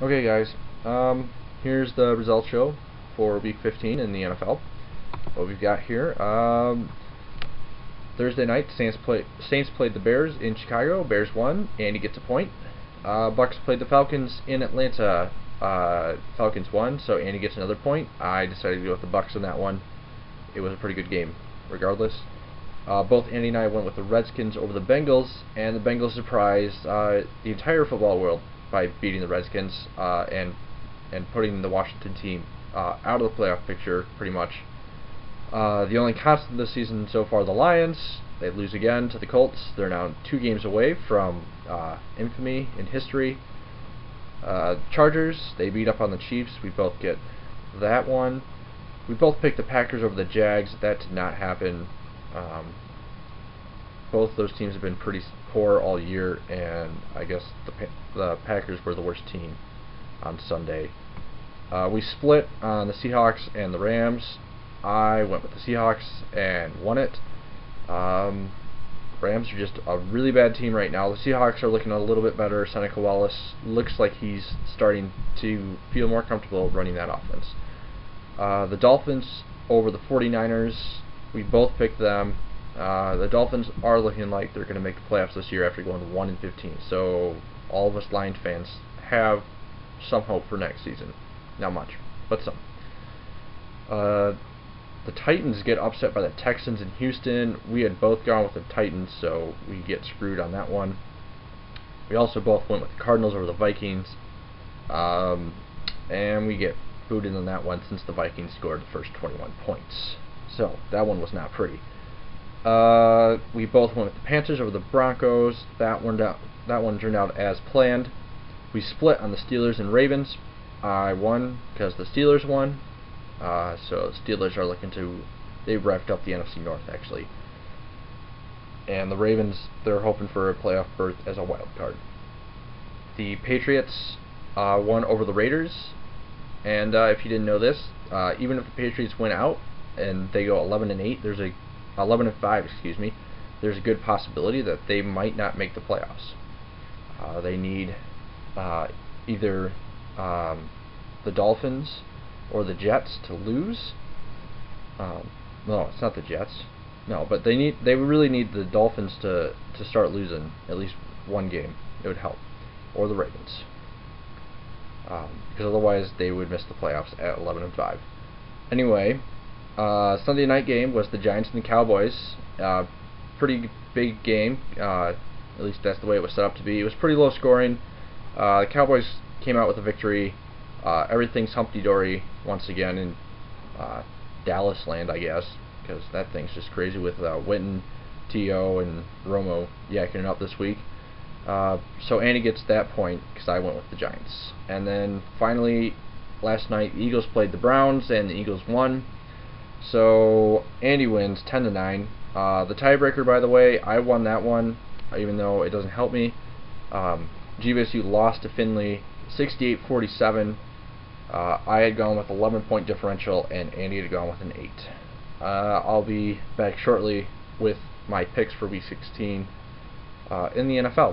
Okay, guys. Here's the results show for Week 15 in the NFL. What we've got here. Thursday night, Saints played the Bears in Chicago. Bears won. Andy gets a point. Bucks played the Falcons in Atlanta. Falcons won, so Andy gets another point. I decided to go with the Bucks on that one. It was a pretty good game, regardless. Both Andy and I went with the Redskins over the Bengals, and the Bengals surprised the entire football world by beating the Redskins and putting the Washington team out of the playoff picture, pretty much. The only constant this season so far, the Lions. They lose again to the Colts. They're now 2 games away from infamy in history. Chargers, they beat up on the Chiefs. We both get that one. We both picked the Packers over the Jags. That did not happen. Both those teams have been pretty poor all year, and I guess the Packers were the worst team on Sunday. We split on the Seahawks and the Rams. I went with the Seahawks and won it. Rams are just a really bad team right now. The Seahawks are looking a little bit better. Seneca Wallace looks like he's starting to feel more comfortable running that offense. The Dolphins over the 49ers. We both picked them. The Dolphins are looking like they're going to make the playoffs this year after going 1-15. So all of us Lions fans have some hope for next season. Not much, but some. The Titans get upset by the Texans in Houston. We had both gone with the Titans, so we get screwed on that one. We also both went with the Cardinals over the Vikings. And we get booted on that one since the Vikings scored the first 21 points. So that one was not pretty. We both went with the Panthers over the Broncos. That one turned out as planned. We split on the Steelers and Ravens. I won because the Steelers won. So the Steelers are looking to... They wrapped up the NFC North, actually. And the Ravens, they're hoping for a playoff berth as a wild card. The Patriots won over the Raiders. And if you didn't know this, even if the Patriots win out and they go 11-8, there's a 11-5, excuse me. There's a good possibility that they might not make the playoffs. They need either the Dolphins or the Jets to lose. No, it's not the Jets. No, but they really need the Dolphins to start losing at least one game. It would help, or the Ravens, because otherwise they would miss the playoffs at 11-5. Anyway, Sunday night game was the Giants and the Cowboys. Pretty big game. At least that's the way it was set up to be. It was pretty low scoring. The Cowboys came out with a victory. Everything's humpty-dory once again in Dallas land, I guess, because that thing's just crazy with Witten, T.O., and Romo yakking it up this week. So Andy gets that point because I went with the Giants. And then finally, last night, the Eagles played the Browns, and the Eagles won. So Andy wins 10-9. The tiebreaker, by the way, I won that one, even though it doesn't help me. GVSU lost to Findlay 68-47. I had gone with 11-point differential, and Andy had gone with an 8. I'll be back shortly with my picks for Week 16 in the NFL.